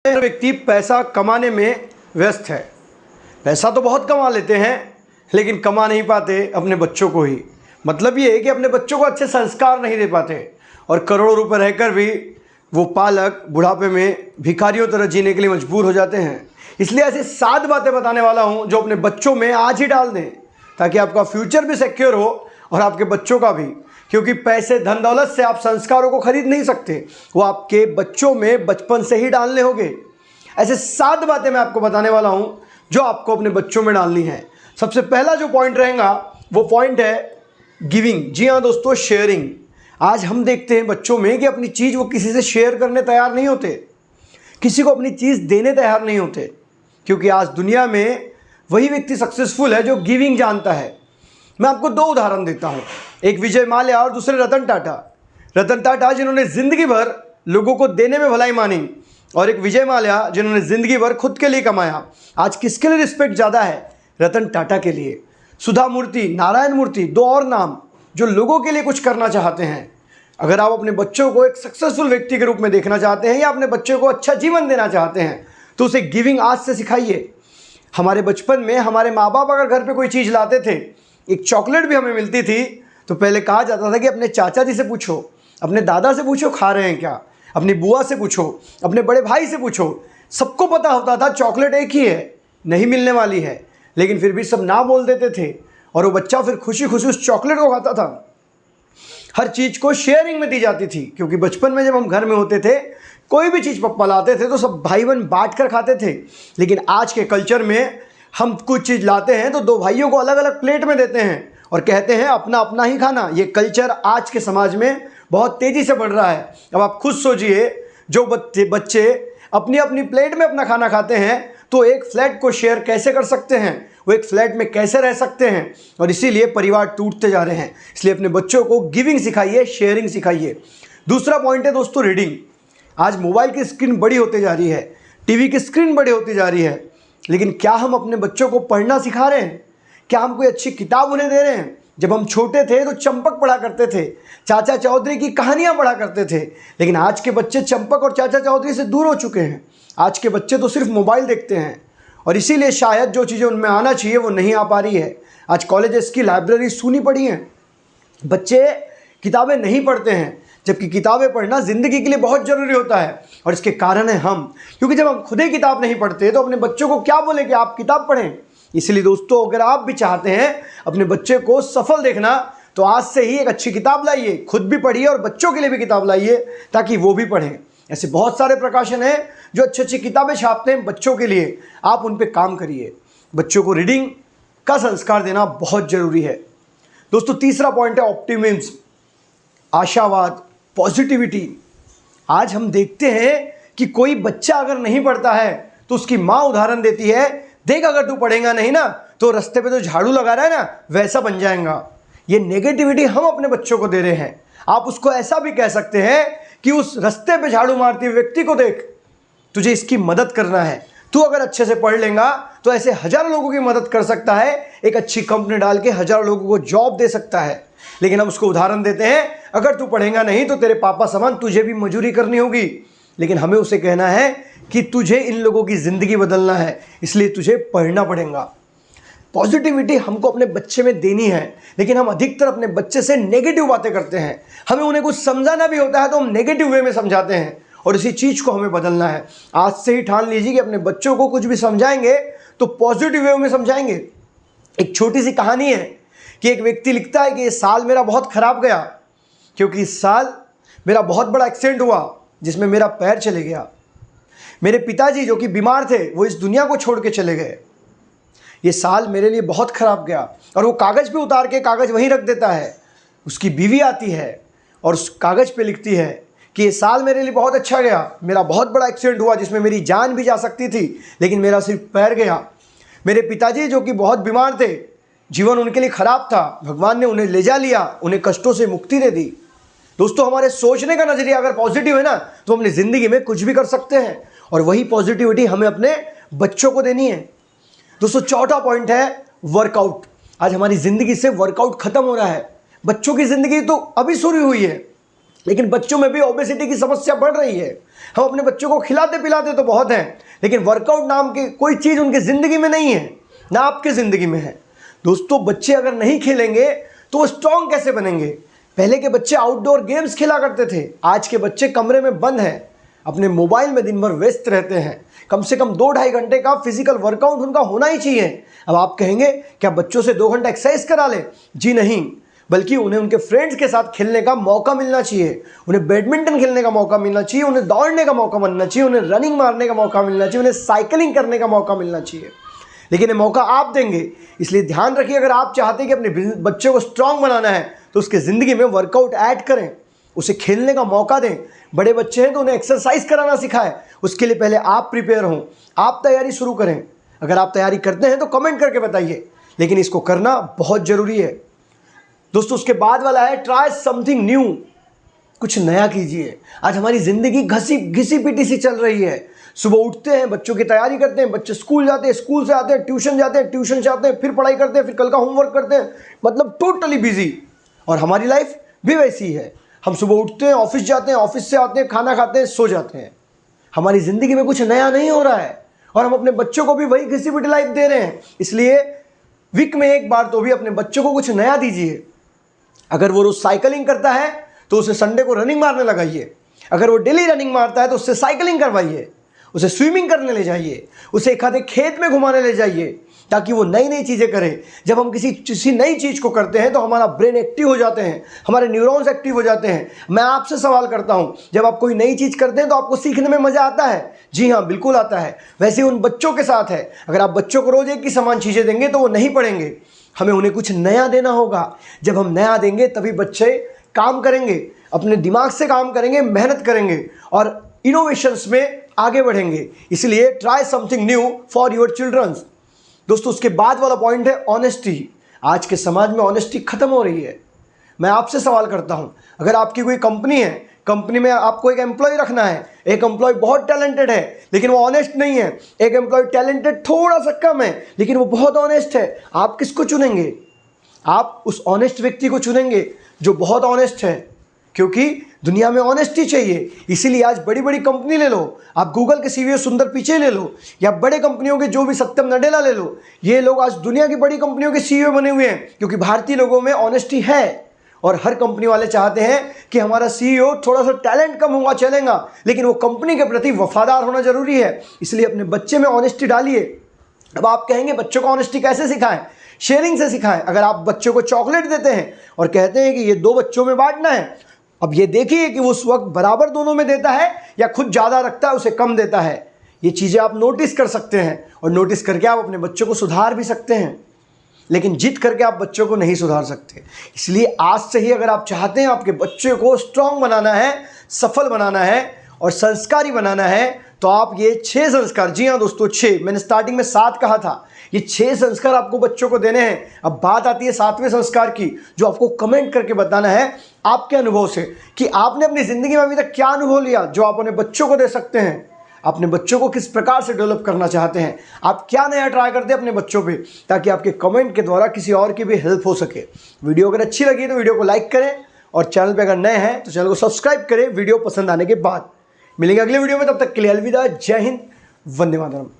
व्यक्ति पैसा कमाने में व्यस्त है। पैसा तो बहुत कमा लेते हैं लेकिन कमा नहीं पाते अपने बच्चों को ही। मतलब ये है कि अपने बच्चों को अच्छे संस्कार नहीं दे पाते और करोड़ों रुपए रहकर भी वो पालक बुढ़ापे में भिखारियों तरह जीने के लिए मजबूर हो जाते हैं। इसलिए ऐसी 7 बातें बताने वाला हूँ जो अपने बच्चों में आज ही डाल दें ताकि आपका फ्यूचर भी सिक्योर हो और आपके बच्चों का भी। क्योंकि पैसे धन दौलत से आप संस्कारों को खरीद नहीं सकते, वो आपके बच्चों में बचपन से ही डालने होंगे। ऐसे 7 बातें मैं आपको बताने वाला हूं जो आपको अपने बच्चों में डालनी है। सबसे पहला जो पॉइंट रहेगा वो पॉइंट है गिविंग। जी हाँ दोस्तों, शेयरिंग। आज हम देखते हैं बच्चों में कि अपनी चीज़ वो किसी से शेयर करने तैयार नहीं होते, किसी को अपनी चीज़ देने तैयार नहीं होते। क्योंकि आज दुनिया में वही व्यक्ति सक्सेसफुल है जो गिविंग जानता है। मैं आपको 2 उदाहरण देता हूँ, एक विजय माल्या और दूसरे रतन टाटा। रतन टाटा जिन्होंने ज़िंदगी भर लोगों को देने में भलाई मानी और एक विजय माल्या जिन्होंने ज़िंदगी भर खुद के लिए कमाया। आज किसके लिए रिस्पेक्ट ज़्यादा है? रतन टाटा के लिए। सुधा मूर्ति, नारायण मूर्ति, 2 और नाम जो लोगों के लिए कुछ करना चाहते हैं। अगर आप अपने बच्चों को एक सक्सेसफुल व्यक्ति के रूप में देखना चाहते हैं या अपने बच्चों को अच्छा जीवन देना चाहते हैं तो उसे गिविंग आज से सिखाइए। हमारे बचपन में हमारे माँ बाप अगर घर पे कोई चीज़ लाते थे, एक चॉकलेट भी हमें मिलती थी, तो पहले कहा जाता था कि अपने चाचा जी से पूछो, अपने दादा से पूछो खा रहे हैं क्या, अपनी बुआ से पूछो, अपने बड़े भाई से पूछो। सबको पता होता था चॉकलेट एक ही है, नहीं मिलने वाली है, लेकिन फिर भी सब ना बोल देते थे और वो बच्चा फिर खुशी खुशी उस चॉकलेट को खाता था। हर चीज़ को शेयरिंग में दी जाती थी क्योंकि बचपन में जब हम घर में होते थे कोई भी चीज़ पप्पा लाते थे तो सब भाई बहन बांट कर खाते थे। लेकिन आज के कल्चर में हम कुछ चीज़ लाते हैं तो 2 भाइयों को अलग अलग प्लेट में देते हैं और कहते हैं अपना अपना ही खाना। ये कल्चर आज के समाज में बहुत तेज़ी से बढ़ रहा है। अब आप खुद सोचिए, जो बच्चे अपनी अपनी प्लेट में अपना खाना खाते हैं तो एक फ्लैट को शेयर कैसे कर सकते हैं, वो एक फ्लैट में कैसे रह सकते हैं, और इसीलिए परिवार टूटते जा रहे हैं। इसलिए अपने बच्चों को गिविंग सिखाइए, शेयरिंग सिखाइए। दूसरा पॉइंट है दोस्तों रीडिंग। आज मोबाइल की स्क्रीन बड़ी होती जा रही है, टीवी की स्क्रीन बड़ी होती जा रही है, लेकिन क्या हम अपने बच्चों को पढ़ना सिखा रहे हैं? क्या हम कोई अच्छी किताब उन्हें दे रहे हैं? जब हम छोटे थे तो चंपक पढ़ा करते थे, चाचा चौधरी की कहानियां पढ़ा करते थे, लेकिन आज के बच्चे चंपक और चाचा चौधरी से दूर हो चुके हैं। आज के बच्चे तो सिर्फ मोबाइल देखते हैं और इसीलिए शायद जो चीज़ें उनमें आना चाहिए वो नहीं आ पा रही है। आज कॉलेजेस की लाइब्रेरी सूनी पड़ी हैं, बच्चे किताबें नहीं पढ़ते हैं, जबकि किताबें पढ़ना ज़िंदगी के लिए बहुत ज़रूरी होता है। और इसके कारण है हम, क्योंकि जब हम खुद ही किताब नहीं पढ़ते तो अपने बच्चों को क्या बोले कि आप किताब पढ़ें। इसलिए दोस्तों, अगर आप भी चाहते हैं अपने बच्चे को सफल देखना तो आज से ही एक अच्छी किताब लाइए, खुद भी पढ़िए और बच्चों के लिए भी किताब लाइए ताकि वो भी पढ़ें। ऐसे बहुत सारे प्रकाशन हैं जो अच्छी अच्छी किताबें छापते हैं बच्चों के लिए, आप उन पर काम करिए। बच्चों को रीडिंग का संस्कार देना बहुत ज़रूरी है। दोस्तों, तीसरा पॉइंट है ऑप्टिमिज्म, आशावाद, पॉजिटिविटी। आज हम देखते हैं कि कोई बच्चा अगर नहीं पढ़ता है तो उसकी माँ उदाहरण देती है, देख अगर तू पढ़ेगा नहीं ना तो रास्ते पे तो झाड़ू लगा रहा है ना वैसा बन जाएगा। ये नेगेटिविटी हम अपने बच्चों को दे रहे हैं। आप उसको ऐसा भी कह सकते हैं कि उस रास्ते पे झाड़ू मारते हुए व्यक्ति को देख, तुझे इसकी मदद करना है, तू अगर अच्छे से पढ़ लेगा तो ऐसे हज़ारों लोगों की मदद कर सकता है, एक अच्छी कंपनी डाल के हज़ारों लोगों को जॉब दे सकता है। लेकिन हम उसको उदाहरण देते हैं, अगर तू पढ़ेगा नहीं तो तेरे पापा समान तुझे भी मजूरी करनी होगी। लेकिन हमें उसे कहना है कि तुझे इन लोगों की ज़िंदगी बदलना है, इसलिए तुझे पढ़ना पड़ेगा। पॉजिटिविटी हमको अपने बच्चे में देनी है, लेकिन हम अधिकतर अपने बच्चे से नेगेटिव बातें करते हैं। हमें उन्हें कुछ समझाना भी होता है तो हम नेगेटिव वे में समझाते हैं और इसी चीज़ को हमें बदलना है। आज से ही ठान लीजिए कि अपने बच्चों को कुछ भी समझाएंगे तो पॉजिटिव वे में समझाएंगे। एक छोटी सी कहानी है कि एक व्यक्ति लिखता है कि ये साल मेरा बहुत ख़राब गया क्योंकि इस साल मेरा बहुत बड़ा एक्सीडेंट हुआ जिसमें मेरा पैर चले गया। मेरे पिताजी जो कि बीमार थे वो इस दुनिया को छोड़ के चले गए। ये साल मेरे लिए बहुत ख़राब गया। और वो कागज़ पे उतार के कागज़ वहीं रख देता है। उसकी बीवी आती है और उस कागज़ पे लिखती है कि ये साल मेरे लिए बहुत अच्छा गया, मेरा बहुत बड़ा एक्सीडेंट हुआ जिसमें मेरी जान भी जा सकती थी लेकिन मेरा सिर्फ पैर गया। मेरे पिताजी जो कि बहुत बीमार थे, जीवन उनके लिए ख़राब था, भगवान ने उन्हें ले जा लिया, उन्हें कष्टों से मुक्ति दे दी। दोस्तों, हमारे सोचने का नज़रिया अगर पॉजिटिव है ना तो हम अपनी ज़िंदगी में कुछ भी कर सकते हैं और वही पॉजिटिविटी हमें अपने बच्चों को देनी है। दोस्तों, चौथा पॉइंट है वर्कआउट। आज हमारी ज़िंदगी से वर्कआउट ख़त्म हो रहा है। बच्चों की ज़िंदगी तो अभी शुरू हुई है लेकिन बच्चों में भी ओबेसिटी की समस्या बढ़ रही है। हम अपने बच्चों को खिलाते पिलाते तो बहुत हैं, लेकिन वर्कआउट नाम की कोई चीज़ उनकी ज़िंदगी में नहीं है, ना आपकी ज़िंदगी में है। दोस्तों, बच्चे अगर नहीं खेलेंगे तो वो स्ट्रांग कैसे बनेंगे? पहले के बच्चे आउटडोर गेम्स खेला करते थे, आज के बच्चे कमरे में बंद हैं, अपने मोबाइल में दिन भर व्यस्त रहते हैं। कम से कम 2-2.5 घंटे का फिजिकल वर्कआउट उनका होना ही चाहिए। अब आप कहेंगे क्या बच्चों से 2 घंटा एक्सरसाइज करा ले? जी नहीं, बल्कि उन्हें उनके फ्रेंड्स के साथ खेलने का मौका मिलना चाहिए, उन्हें बैडमिंटन खेलने का मौका मिलना चाहिए, उन्हें दौड़ने का मौका मिलना चाहिए, उन्हें रनिंग मारने का मौका मिलना चाहिए, उन्हें साइकिलिंग करने का मौका मिलना चाहिए। लेकिन ये मौका आप देंगे, इसलिए ध्यान रखिए, अगर आप चाहते हैं कि अपने बच्चे को स्ट्रांग बनाना है तो उसके ज़िंदगी में वर्कआउट ऐड करें, उसे खेलने का मौका दें। बड़े बच्चे हैं तो उन्हें एक्सरसाइज कराना सिखाएं, उसके लिए पहले आप प्रिपेयर हों, आप तैयारी शुरू करें। अगर आप तैयारी करते हैं तो कमेंट करके बताइए, लेकिन इसको करना बहुत ज़रूरी है। दोस्तों, उसके बाद वाला है ट्राई समथिंग न्यू, कुछ नया कीजिए। आज हमारी ज़िंदगी घिसी पिटी सी चल रही है। सुबह उठते हैं, बच्चों की तैयारी करते हैं, बच्चे स्कूल जाते हैं, स्कूल से आते हैं, ट्यूशन जाते हैं, ट्यूशन से आते हैं, फिर पढ़ाई करते हैं, फिर कल का होमवर्क करते हैं, मतलब टोटली बिजी। और हमारी लाइफ भी वैसी है। हम सुबह उठते हैं, ऑफिस जाते हैं, ऑफिस से आते हैं, खाना खाते हैं, सो जाते हैं। हमारी ज़िंदगी में कुछ नया नहीं हो रहा है और हम अपने बच्चों को भी वही घिसी पिटी लाइफ दे रहे हैं। इसलिए वीक में एक बार तो भी अपने बच्चों को कुछ नया दीजिए। अगर वो रोज़ साइकिलिंग करता है तो उसे संडे को रनिंग मारने लगाइए। अगर वो डेली रनिंग मारता है तो उससे साइकिलिंग करवाइए, उसे स्विमिंग करने ले जाइए, उसे एक आधे खेत में घुमाने ले जाइए, ताकि वो नई नई चीज़ें करे। जब हम किसी नई चीज़ को करते हैं तो हमारा ब्रेन एक्टिव हो जाते हैं, हमारे न्यूरॉन्स एक्टिव हो जाते हैं। मैं आपसे सवाल करता हूँ, जब आप कोई नई चीज़ करते हैं तो आपको सीखने में मज़ा आता है? जी हाँ, बिल्कुल आता है। वैसे उन बच्चों के साथ है, अगर आप बच्चों को रोज़ एक ही समान चीज़ें देंगे तो वो नहीं पढ़ेंगे। हमें उन्हें कुछ नया देना होगा। जब हम नया देंगे तभी बच्चे काम करेंगे, अपने दिमाग से काम करेंगे, मेहनत करेंगे और इनोवेशंस में आगे बढ़ेंगे। इसलिए try something new for your childrens. दोस्तों, उसके बाद वाला पॉइंट है ऑनेस्टी। आज के समाज में ऑनेस्टी खत्म हो रही है। मैं आपसे सवाल करता हूं, अगर आपकी कोई कंपनी है, कंपनी में आपको एक एम्प्लॉय रखना है, एक एम्प्लॉय बहुत टैलेंटेड है लेकिन वो ऑनेस्ट नहीं है, एक एम्प्लॉय टैलेंटेड थोड़ा सा कम है लेकिन वो बहुत ऑनेस्ट है, आप किसको चुनेंगे? आप उस ऑनेस्ट व्यक्ति को चुनेंगे जो बहुत ऑनेस्ट है, क्योंकि दुनिया में ऑनेस्टी चाहिए। इसीलिए आज बड़ी बड़ी कंपनी ले लो, आप गूगल के सीईओ सुंदर पिचै ले लो या बड़े कंपनियों के जो भी सत्यम नडेला ले लो, ये लोग आज दुनिया की बड़ी कंपनियों के सीईओ बने हुए हैं, क्योंकि भारतीय लोगों में ऑनेस्टी है। और हर कंपनी वाले चाहते हैं कि हमारा सीईओ थोड़ा सा टैलेंट कम होगा चलेगा, लेकिन वो कंपनी के प्रति वफादार होना जरूरी है। इसलिए अपने बच्चे में ऑनेस्टी डालिए। अब आप कहेंगे बच्चों को ऑनेस्टी कैसे सिखाएं? शेयरिंग से सिखाएं। अगर आप बच्चों को चॉकलेट देते हैं और कहते हैं कि ये 2 बच्चों में बांटना है, अब ये देखिए कि वो उस वक्त बराबर दोनों में देता है या खुद ज़्यादा रखता है, उसे कम देता है। ये चीज़ें आप नोटिस कर सकते हैं और नोटिस करके आप अपने बच्चों को सुधार भी सकते हैं, लेकिन जिद करके आप बच्चों को नहीं सुधार सकते। इसलिए आज से ही अगर आप चाहते हैं आपके बच्चे को स्ट्रांग बनाना है, सफल बनाना है और संस्कारी बनाना है, तो आप ये 6 संस्कार, जी हाँ दोस्तों 6, मैंने स्टार्टिंग में 7 कहा था, ये 6 संस्कार आपको बच्चों को देने हैं। अब बात आती है 7वें संस्कार की, जो आपको कमेंट करके बताना है आपके अनुभव से कि आपने अपनी ज़िंदगी में अभी तक क्या अनुभव लिया जो आप अपने बच्चों को दे सकते हैं। अपने बच्चों को किस प्रकार से डेवलप करना चाहते हैं, आप क्या नया ट्राई करते हैं अपने बच्चों पे, ताकि आपके कमेंट के द्वारा किसी और की भी हेल्प हो सके। वीडियो अगर अच्छी लगी तो वीडियो को लाइक करें और चैनल पे अगर नए हैं तो चैनल को सब्सक्राइब करें वीडियो पसंद आने के बाद। मिलेंगे अगले वीडियो में, तब तक के लिए अलविदा। जय हिंद, वंदे मातरम।